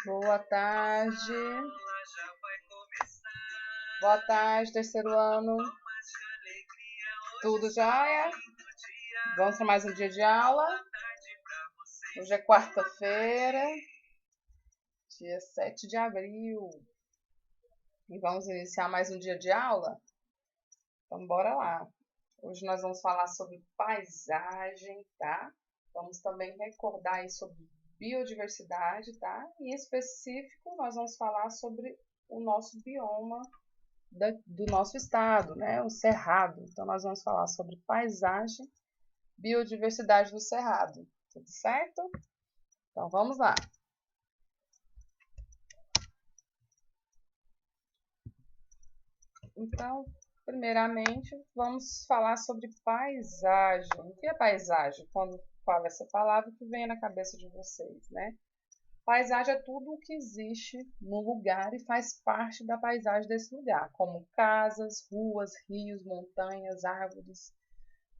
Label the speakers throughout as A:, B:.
A: Boa tarde. Boa tarde, terceiro ano. Tudo jóia? Vamos para mais um dia de aula. Hoje é quarta-feira, dia 7 de abril. E vamos iniciar mais um dia de aula? Então, bora lá. Hoje nós vamos falar sobre paisagem, tá? Vamos também recordar aí sobre biodiversidade, tá? Em específico, nós vamos falar sobre o nosso bioma do nosso estado, né? O Cerrado. Então, nós vamos falar sobre paisagem, biodiversidade do Cerrado. Tudo certo? Então, vamos lá. Então, primeiramente, vamos falar sobre paisagem. O que é paisagem? Quando falo essa palavra, o que vem na cabeça de vocês, né? Paisagem é tudo o que existe no lugar e faz parte da paisagem desse lugar, como casas, ruas, rios, montanhas, árvores,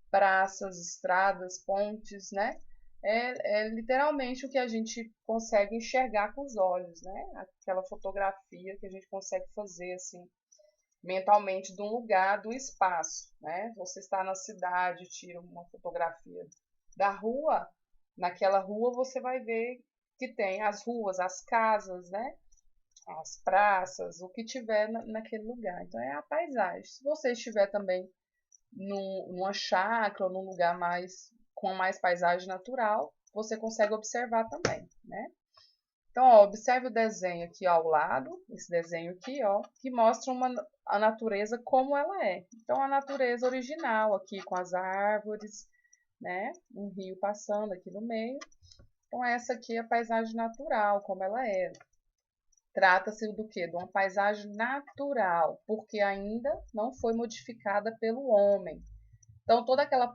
A: praças, estradas, pontes, né? É literalmente o que a gente consegue enxergar com os olhos, né? Aquela fotografia que a gente consegue fazer assim mentalmente de um lugar, do espaço, né? Você está na cidade, tira uma fotografia da rua, naquela rua você vai ver que tem as ruas, as casas, né? As praças, o que tiver naquele lugar. Então é a paisagem. Se você estiver também numa chácara ou num lugar com mais paisagem natural, você consegue observar também, né? Então, ó, observe o desenho aqui ao lado, esse desenho aqui, ó, que mostra a natureza como ela é. Então, a natureza original aqui com as árvores, né? Um rio passando aqui no meio. Então, essa aqui é a paisagem natural, como ela é. Trata-se do quê? De uma paisagem natural, porque ainda não foi modificada pelo homem. Então, toda aquela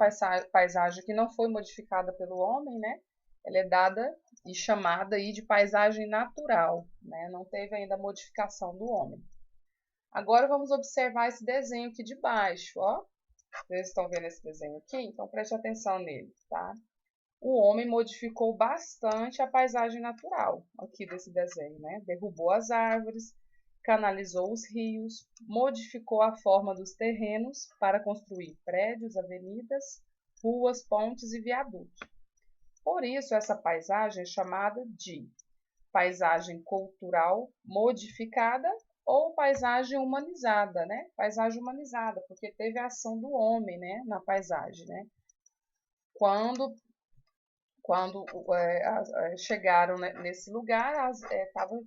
A: paisagem que não foi modificada pelo homem, né? Ela é dada e chamada aí de paisagem natural, né? Não teve ainda a modificação do homem. Agora vamos observar esse desenho aqui de baixo, ó. Vocês estão vendo esse desenho aqui? Então preste atenção nele, tá? O homem modificou bastante a paisagem natural aqui desse desenho, né? Derrubou as árvores, canalizou os rios, modificou a forma dos terrenos para construir prédios, avenidas, ruas, pontes e viadutos. Por isso, essa paisagem é chamada de paisagem cultural modificada ou paisagem humanizada, né? Paisagem humanizada, porque teve a ação do homem, né, na paisagem, né? Quando chegaram nesse lugar, estavam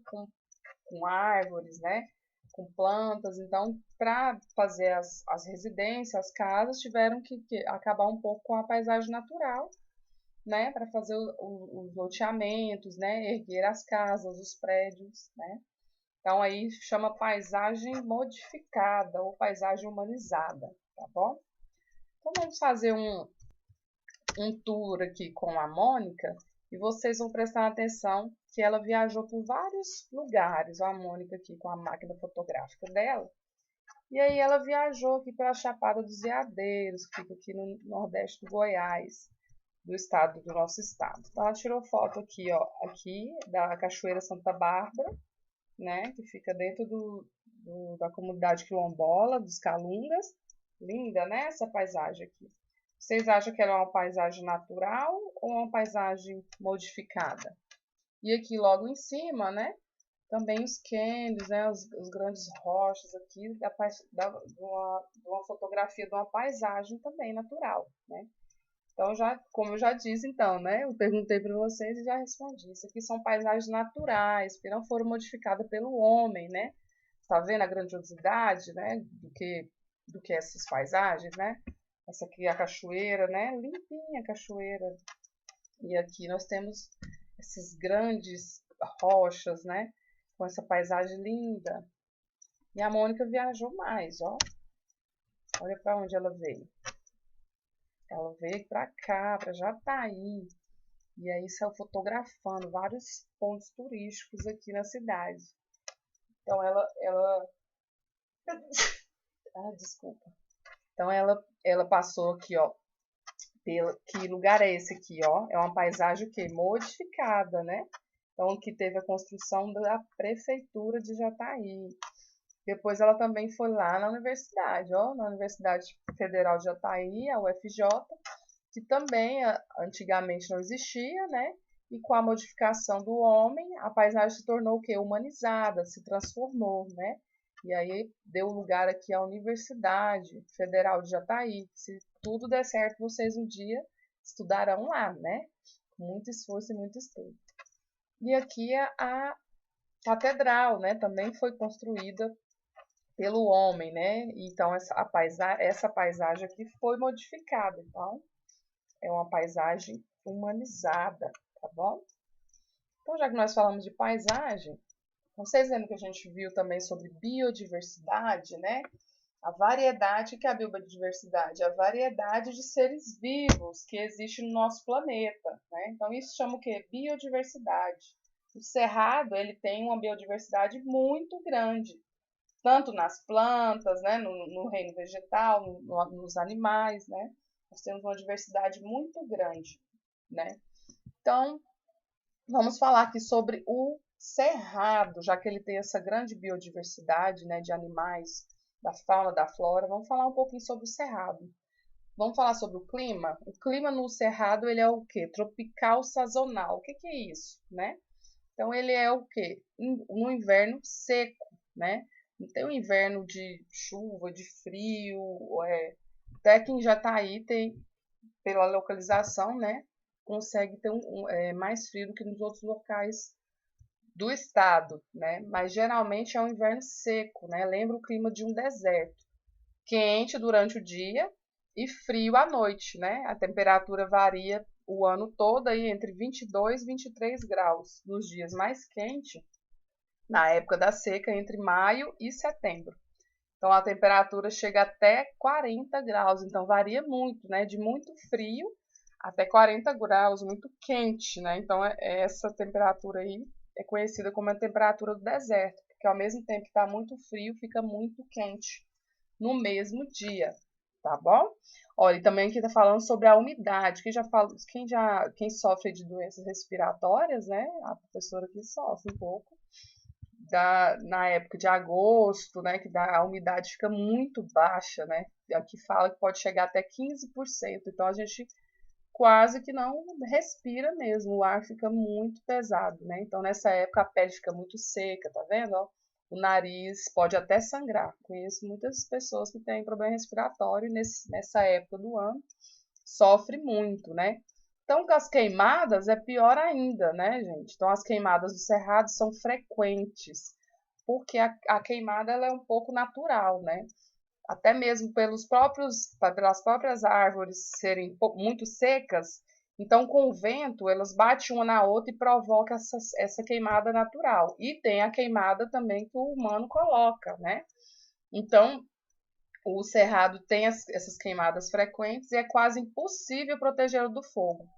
A: com árvores, né? Com plantas. Então, para fazer as residências, as casas, tiveram que acabar um pouco com a paisagem natural, né? Para fazer os loteamentos, né? Erguer as casas, os prédios, né? Então, aí chama paisagem modificada ou paisagem humanizada, tá bom? Então, vamos fazer um tour aqui com a Mônica e vocês vão prestar atenção que ela viajou por vários lugares, a Mônica aqui com a máquina fotográfica dela. E aí ela viajou aqui pela Chapada dos Veadeiros, que fica aqui no nordeste do Goiás, do nosso estado. Então ela tirou foto aqui, ó, aqui da Cachoeira Santa Bárbara, né, que fica dentro da comunidade quilombola, dos Calungas. Linda, né, essa paisagem aqui. Vocês acham que ela é uma paisagem natural ou uma paisagem modificada? E aqui logo em cima, né? Também os canyons, né? Os grandes rochas aqui de uma fotografia de uma paisagem também natural, né? Então, como eu já disse, então, né? Eu perguntei para vocês e já respondi. Isso aqui são paisagens naturais, que não foram modificadas pelo homem, né? Tá vendo a grandiosidade, né? Do que essas paisagens, né? Essa aqui é a cachoeira, né? Limpinha a cachoeira. E aqui nós temos essas grandes rochas, né? Com essa paisagem linda. E a Mônica viajou mais, ó. Olha para onde ela veio. Ela veio para cá, para Jataí. E aí saiu fotografando vários pontos turísticos aqui na cidade. Então ela... Ah, desculpa. Então ela passou aqui, ó. Que lugar é esse aqui, ó? É uma paisagem o quê? Modificada, né? Então, que teve a construção da Prefeitura de Jataí. Depois ela também foi lá na universidade, ó, na Universidade Federal de Jataí, a UFJ, que também antigamente não existia, né? E com a modificação do homem, a paisagem se tornou o quê? Humanizada, se transformou, né? E aí deu lugar aqui à Universidade Federal de Jataí. Se tudo der certo, vocês um dia estudarão lá, né? Com muito esforço e muito estudo. E aqui a catedral, né? Também foi construída pelo homem, né? Então essa paisagem aqui foi modificada. Então é uma paisagem humanizada, tá bom? Então, já que nós falamos de paisagem, vocês lembram que a gente viu também sobre biodiversidade, né? A variedade, que é a biodiversidade? A variedade de seres vivos que existe no nosso planeta, né? Então, isso chama o quê? Biodiversidade. O cerrado, ele tem uma biodiversidade muito grande, tanto nas plantas, né? No reino vegetal, nos animais, né? Nós temos uma diversidade muito grande, né? Então, vamos falar aqui sobre o cerrado, já que ele tem essa grande biodiversidade, né, de animais, da fauna, da flora. Vamos falar um pouquinho sobre o cerrado. Vamos falar sobre o clima? O clima no cerrado, ele é o quê? Tropical sazonal. O que é isso, né? Então, ele é o quê? No inverno seco, né? Não tem um inverno de chuva, de frio, até quem já está aí tem, pela localização, né? Consegue ter mais frio do que nos outros locais do estado, né? Mas geralmente é um inverno seco, né? Lembra o clima de um deserto. Quente durante o dia e frio à noite, né? A temperatura varia o ano todo aí entre 22 e 23 graus. Nos dias mais quentes, na época da seca, entre maio e setembro. Então a temperatura chega até 40 graus, então varia muito, né? De muito frio até 40 graus, muito quente, né? Então essa temperatura aí é conhecida como a temperatura do deserto, porque ao mesmo tempo que está muito frio, fica muito quente no mesmo dia, tá bom? Olha, e também aqui está falando sobre a umidade. Quem sofre de doenças respiratórias, né? A professora aqui sofre um pouco. Na época de agosto, né, que a umidade fica muito baixa, né? Aqui fala que pode chegar até 15%. Então a gente quase que não respira mesmo, o ar fica muito pesado, né? Então nessa época a pele fica muito seca, tá vendo? Ó? O nariz pode até sangrar. Conheço muitas pessoas que têm problema respiratório e nessa época do ano sofre muito, né? Então, com as queimadas é pior ainda, né, gente? Então, as queimadas do cerrado são frequentes, porque a queimada ela é um pouco natural, né? Até mesmo pelas próprias árvores serem muito secas, então, com o vento, elas batem uma na outra e provocam essa queimada natural. E tem a queimada também que o humano coloca, né? Então, o cerrado tem essas queimadas frequentes e é quase impossível protegê-lo do fogo.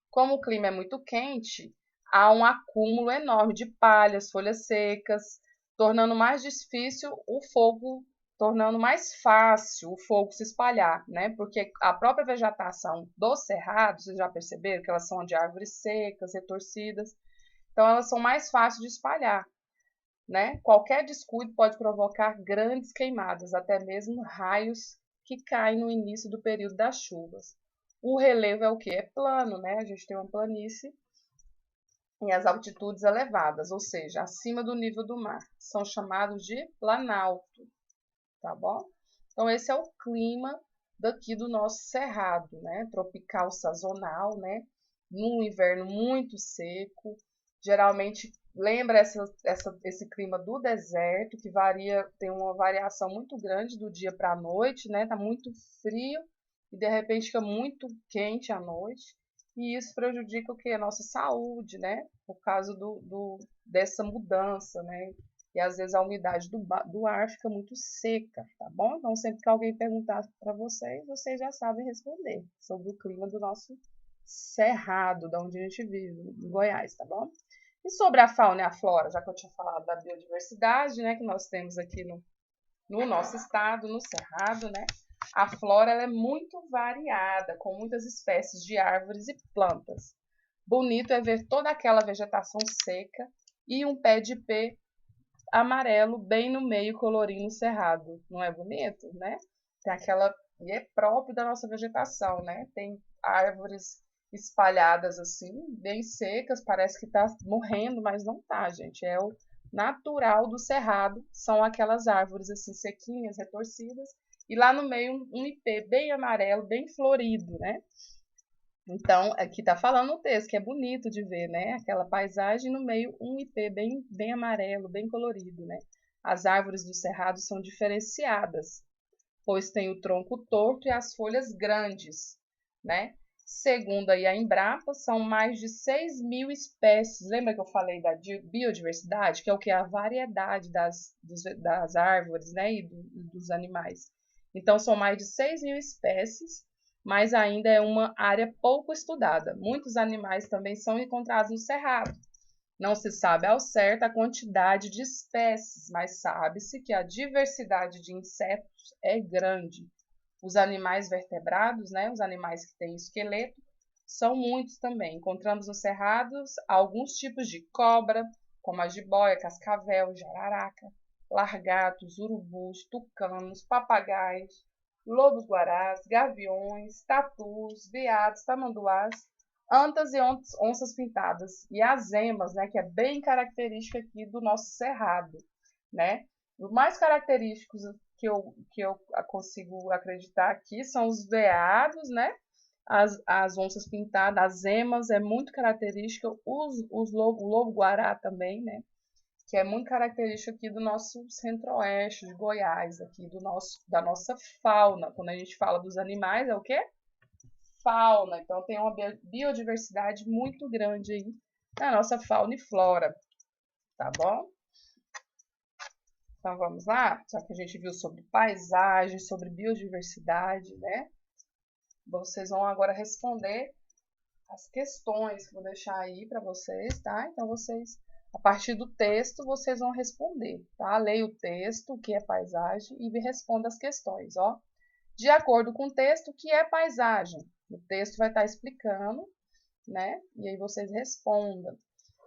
A: Como o clima é muito quente, há um acúmulo enorme de palhas, folhas secas, tornando mais difícil o fogo, tornando mais fácil o fogo se espalhar, né? Porque a própria vegetação do cerrado, vocês já perceberam que elas são de árvores secas, retorcidas, então elas são mais fáceis de espalhar, né? Qualquer descuido pode provocar grandes queimadas, até mesmo raios que caem no início do período das chuvas. O relevo é o que? É plano, né? A gente tem uma planície em as altitudes elevadas, ou seja, acima do nível do mar. São chamados de planalto, tá bom? Então, esse é o clima daqui do nosso cerrado, né? Tropical sazonal, né? Num inverno muito seco, geralmente lembra esse clima do deserto, que tem uma variação muito grande do dia para a noite, né? Tá muito frio e de repente fica muito quente à noite. E isso prejudica o que? A nossa saúde, né? Por causa dessa mudança, né? E às vezes a umidade do ar fica muito seca, tá bom? Então, sempre que alguém perguntar para vocês já sabem responder sobre o clima do nosso cerrado, da onde a gente vive, em Goiás, tá bom? E sobre a fauna e a flora, já que eu tinha falado da biodiversidade, né, que nós temos aqui no nosso estado, no cerrado, né? A flora ela é muito variada, com muitas espécies de árvores e plantas. Bonito é ver toda aquela vegetação seca e um pé de ipê amarelo bem no meio, colorindo o cerrado. Não é bonito, né? Tem aquela... E é próprio da nossa vegetação, né? Tem árvores espalhadas assim, bem secas, parece que está morrendo, mas não tá, gente. É o natural do cerrado, são aquelas árvores assim sequinhas, retorcidas, e lá no meio um ipê bem amarelo, bem florido, né? Então, aqui tá falando o texto, que é bonito de ver, né? Aquela paisagem no meio, um ipê bem amarelo, bem colorido, né? As árvores do cerrado são diferenciadas, pois tem o tronco torto e as folhas grandes, né? Segundo aí a Embrapa, são mais de 6.000 espécies. Lembra que eu falei da biodiversidade, que é o que? A variedade das árvores, né? E dos animais. Então, são mais de 6.000 espécies, mas ainda é uma área pouco estudada. Muitos animais também são encontrados no cerrado. Não se sabe ao certo a quantidade de espécies, mas sabe-se que a diversidade de insetos é grande. Os animais vertebrados, né, os animais que têm esqueleto, são muitos também. Encontramos nos cerrados alguns tipos de cobra, como a jiboia, cascavel, jararaca, largatos, urubus, tucanos, papagaios, lobos-guarás, gaviões, tatus, veados, tamanduás, antas e onças pintadas e as emas, né, que é bem característica aqui do nosso cerrado, né? Os mais característicos que eu consigo acreditar aqui são os veados, né? As onças pintadas, as emas é muito característica, o lobo-guará também, né? Que é muito característico aqui do nosso centro-oeste de Goiás, aqui da nossa fauna. Quando a gente fala dos animais, é o quê? Fauna. Então tem uma biodiversidade muito grande aí na nossa fauna e flora, tá bom? Então vamos lá? Já que a gente viu sobre paisagem, sobre biodiversidade, né? Vocês vão agora responder as questões que eu vou deixar aí para vocês, tá? Então vocês, a partir do texto, vocês vão responder, tá? Leia o texto, o que é paisagem, e responda as questões, ó. De acordo com o texto, o que é paisagem? O texto vai estar explicando, né? E aí vocês respondam.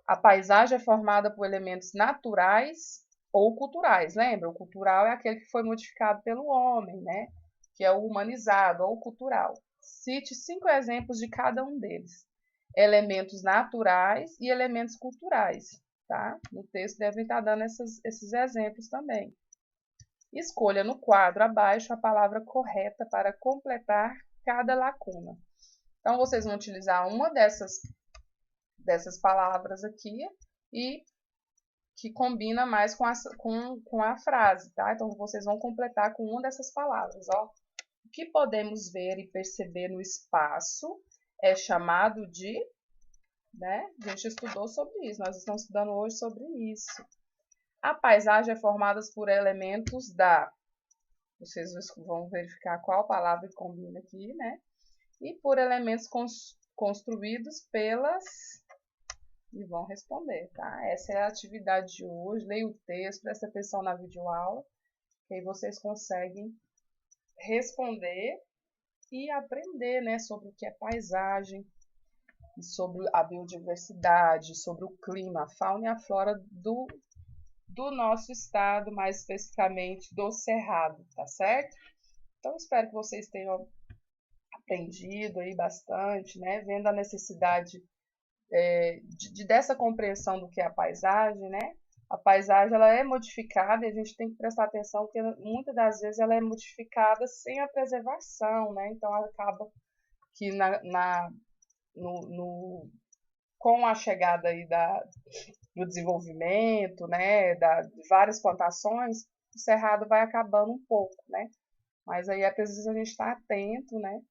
A: A paisagem é formada por elementos naturais ou culturais, lembra? O cultural é aquele que foi modificado pelo homem, né? Que é o humanizado ou cultural. Cite 5 exemplos de cada um deles. Elementos naturais e elementos culturais, tá? No texto devem estar dando esses exemplos também. Escolha no quadro abaixo a palavra correta para completar cada lacuna. Então, vocês vão utilizar uma dessas palavras aqui e que combina mais com a frase, tá? Então, vocês vão completar com uma dessas palavras, ó. O que podemos ver e perceber no espaço é chamado de, né? A gente estudou sobre isso, nós estamos estudando hoje sobre isso. A paisagem é formada por elementos da... Vocês vão verificar qual palavra combina aqui, né? E por elementos construídos pelas... E vão responder, tá? Essa é a atividade de hoje. Leia o texto, presta atenção na videoaula, que aí vocês conseguem responder e aprender, né, sobre o que é paisagem, e sobre a biodiversidade, sobre o clima, a fauna e a flora do nosso estado, mais especificamente do Cerrado, tá certo? Então, espero que vocês tenham aprendido aí bastante, né, vendo a necessidade dessa compreensão do que é a paisagem, né? A paisagem ela é modificada e a gente tem que prestar atenção porque muitas das vezes ela é modificada sem a preservação, né? Então acaba que com a chegada aí do desenvolvimento, né? De várias plantações, o cerrado vai acabando um pouco, né? Mas aí é preciso a gente estar atento, né?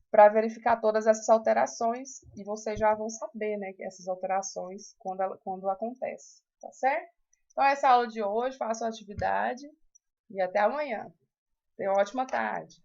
A: Para verificar todas essas alterações e vocês já vão saber, né, que essas alterações quando acontecem, tá certo? Então, essa aula de hoje, façam a atividade e até amanhã. Tenham uma ótima tarde.